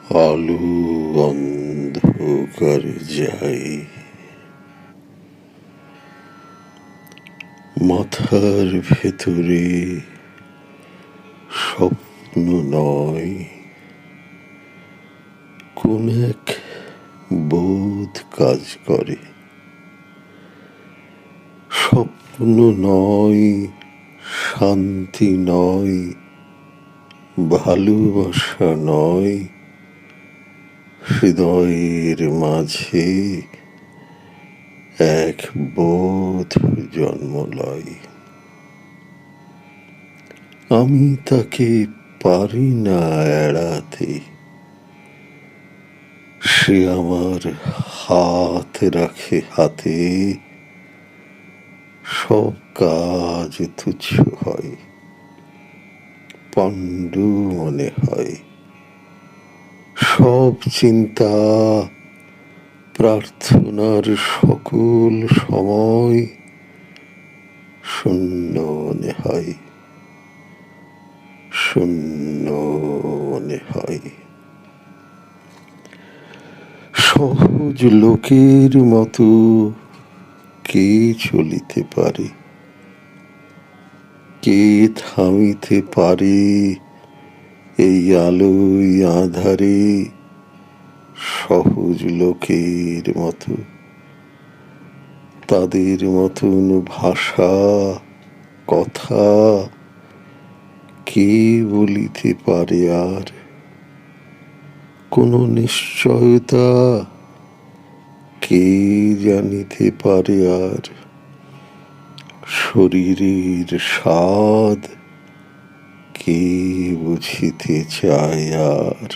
আলো অন্ধকার যায়, মাথার ভেতরে স্বপ্ন নয়, কোন এক বোধ কাজ করে। স্বপ্ন নয়, শান্তি নয়, ভালোবাসা নয়, হৃদয়ের মাঝে এক বোধ জন্ম লয়। আমি তাকে পারি না এড়াতে, সে আমার হাত রাখে হাতে, সব কাজ তুচ্ছ হয়, পাণ্ডু মনে হয়। সব চিন্তা প্রার্থনার সকল সময় শূন্য মনে হয়, শূন্য মনে হয়। সহজ লোকের মতো কে চলিতে পারে, কে থামিতে পারে এই আলোয় আঁধারে। সহজ লোকের মতো, তাদের মতন ভাষা কথা কে বলিতে পারে আর? কোনো নিশ্চয়তা কে জানিতে পারে আর? শরীরের স্বাদ কে বুঝিতে চায় আর?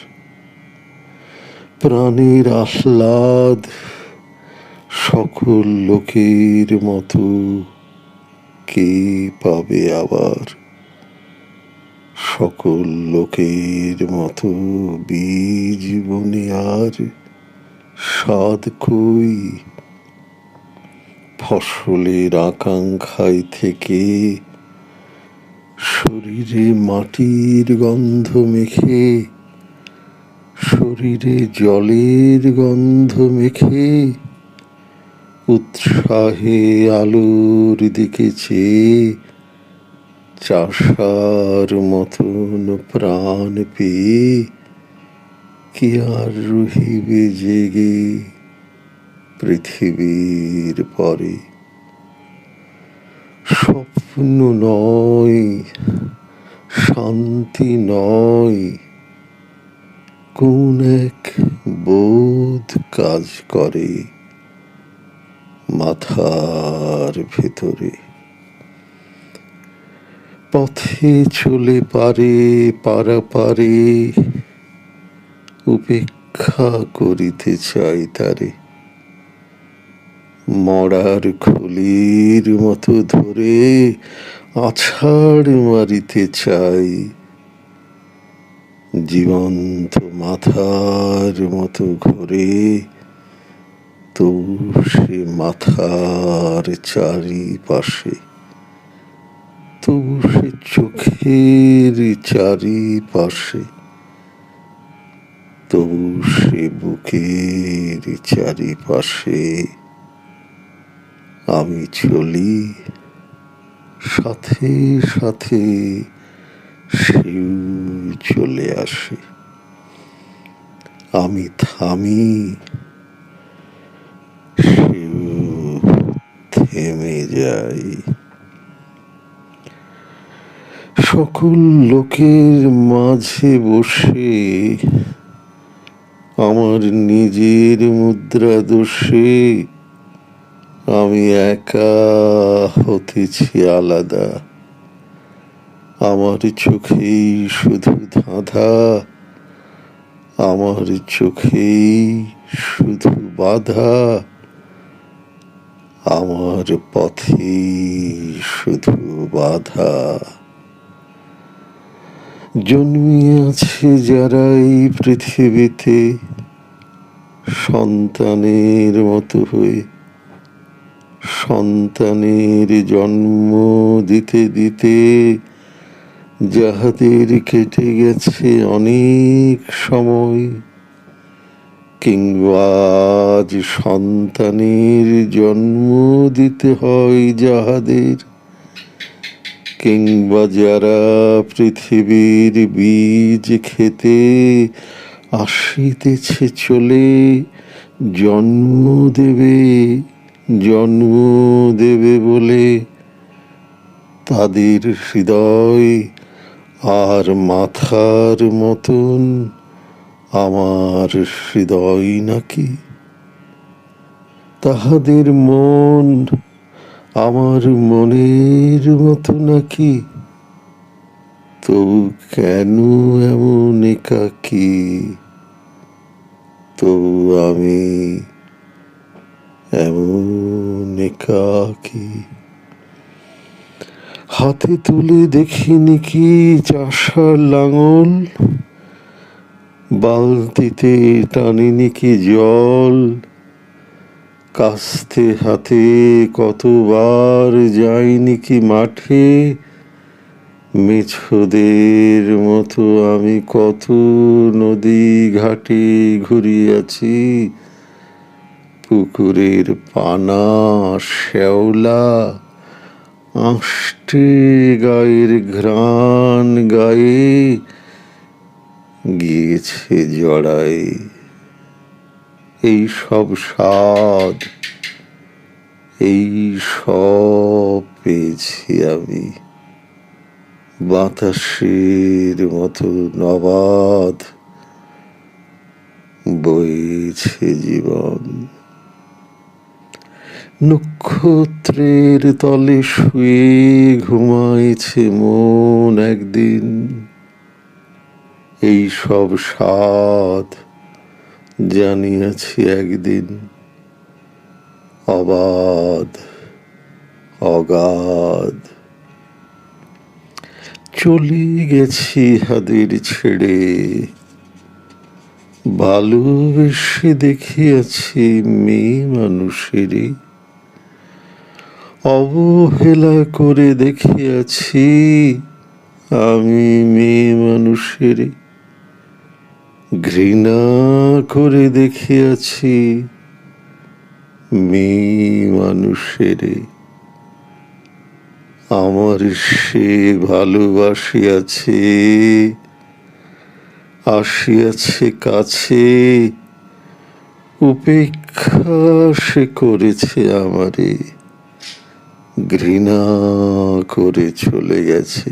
প্রাণের আহ্লাদ সকল লোকের মতো কে পাবে আবার? সকল লোকের মতো বীজ বনে আর স্বাদ কই? ফসলের আকাঙ্ক্ষায় থেকে শরীরে মাটির গন্ধ মেখে, শরীরে জলের গন্ধ মেখে, উৎসাহে আলোর দিকে চেয়ে চাষার মতন প্রাণ পেয়ে কি আর রহিবে জেগে পৃথিবীর পরে? স্বপ্ন নয়, শান্তি নয়, কোন এক বোধ কাজ করে মাথার ভেতরে। পথে চলে পারে পারাপারে, উপেক্ষা করিতে চাই তারে। মরার খুলির মতো ধরে আছাড় মারিতে চাই, জীবন্ত মাথার মতো ঘুরে তবু সে মাথার চারিপাশে, তবু সে চোখের চারিপাশে, তবু সে বুকের চারিপাশে। আমি চলি, সাথে সাথে সেও চলে আসে। আমি থামি, সেও থেমে যায়। সকল লোকের মাঝে বসে আমার নিজের মুদ্রা দোষে আমি একা হতেছি আলাদা। আমার চোখেই শুধু ধাঁধা, আমার চোখেই শুধু বাধা, আমার পথেই শুধু বাধা। জন্মিয়াছে যারা এই পৃথিবীতে সন্তানের মতো হয়ে, সন্তানের জন্ম দিতে দিতে যাহাদের কেটে গেছে অনেক সময়, কিংবা আজ সন্তানের জন্ম দিতে হয় যাহাদের, কিংবা যারা পৃথিবীর বীজ খেতে আসিতেছে চলে, জন্ম দেবে জন্ম দেবে বলে, তাদের হৃদয় আর মাথার মতন আমার হৃদয় নাকি? তাহাদের মন আমার মনের মতো নাকি? তবু কেন এমন একাকী? তবু আমি এমন একাকী। হাতে তুলে দেখিনি কি চাষার লাঙল, বালতিতে টানিনি কি জল, কাস্তে হাতে কতবার যাইনি কি মাঠে, মেছোদের মতো আমি কত নদী ঘাটে ঘুরিয়াছি, পুকুরের পানা শ্যাওলা আষ্টে গায়ের ঘ্রাণ গায়ে গিয়েছে জড়াই। এই সব স্বাদ এই সব পেয়েছি আমি, বাতাসের মতো নবাদ বইছে জীবন। নক্ষত্রের তলে শুয়ে ঘুমাইছে মন একদিন, এই সব স্বাদ জানিয়াছি একদিন, অবাধ অগাধ। চলে গেছি হাদের ছেড়ে, ভালোবেসে দেখিয়াছি মেয়ে মানুষেরই, অবহেলা করে দেখিয়াছি আমি মেয়ে মানুষেরই, ঘৃণা করে দেখিয়াছি মেয়ে মানুষেরই। আমার সে ভালোবাসিয়াছে, আসিয়াছে কাছে, উপেক্ষা সে করেছে আমারে, ঘৃণা করে চলে গেছে।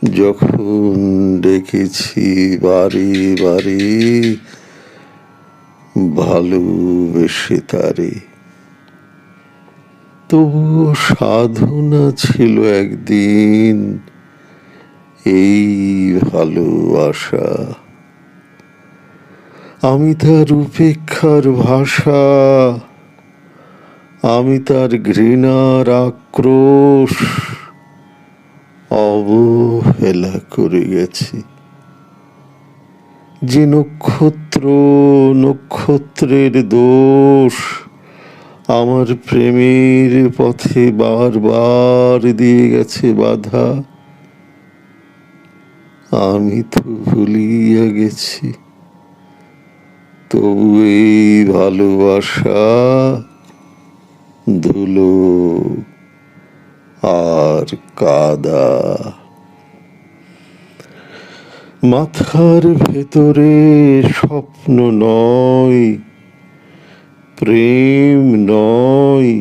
যখন ডেকেছি বারে বারে ভালোবেসে তারে, তবুও সাধনা ছিল একদিন এই ভালোবাসা। আমি তার উপেক্ষার ভাষা, আমি তার ঘৃণার আক্রোশ অবহেলা করে গেছি। যে নক্ষত্র নক্ষত্রের দোষ আমার প্রেমের পথে বারবার দিয়ে গেছে বাধা, আমি তো ভুলিয়া গেছি। তবু এই ভালোবাসা ধুলো আর কাদা। মাথার ভেতরে স্বপ্ন নয়, প্রেম নয়,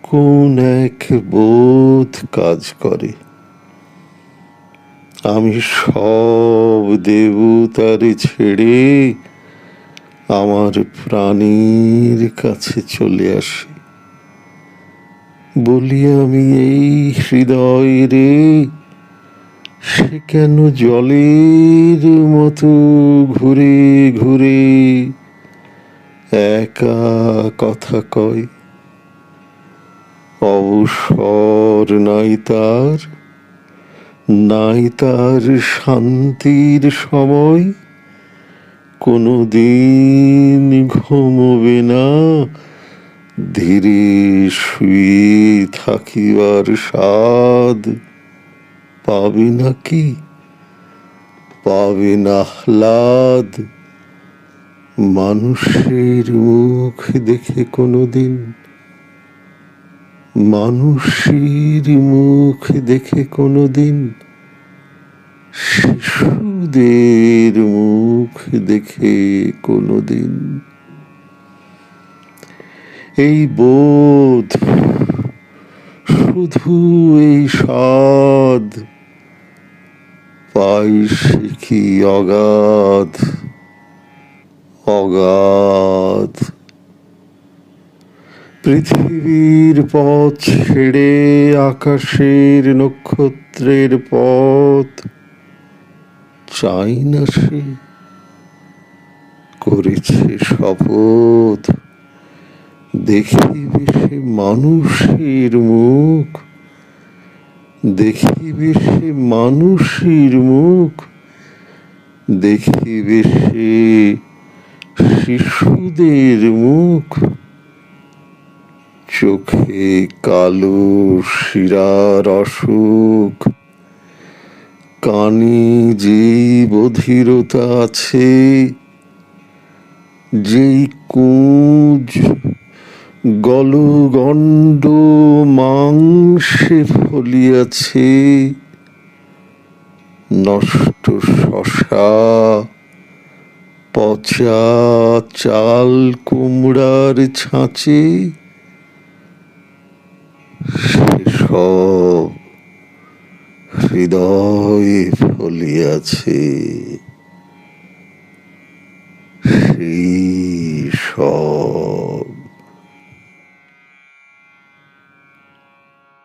কোন এক বোধ কাজ করে। আমি সব দেবতারে ছেড়ে আমার প্রাণীর কাছে চলে আসি, বলি আমি এই হৃদয় রে, সে কেন জলের মতো ঘুরে ঘুরে একা কথা কয়। অবসর নাই তার, নাই তার শান্তির সময়, কোনো দিন ঘুমোবে না, ধীরে শুয়ে থাকিবার স্বাদ পাবে নাকি? পাবে না আহ্লাদ, মানুষের মুখ দেখে কোনোদিন, মানুষের মুখ দেখে কোনোদিন, শিশুদের মুখ দেখে কোনোদিন, এই বোধ, শুধু এই সাধ পাই শিখি অগাধ অগাধ। পৃথিবীর পথ ছেড়ে আকাশের নক্ষত্রের পথ চাই না সে, করেছে শপথ দেখিবে সে মানুষের মুখ, দেখিবে সে মানুষের মুখ, দেখিবে সে শিশুদের মুখ। চোখে কালো শিরার অসুখ, কানে যেই বধিরতা আছে, যেই কুঁজ গলগণ্ড মাংসে ফলিয়াছে, নষ্ট শশা পচা চাল কুমড়ার ছাঁচে, সেসব হৃদয়ে ফলিয়াছে, সেই সব।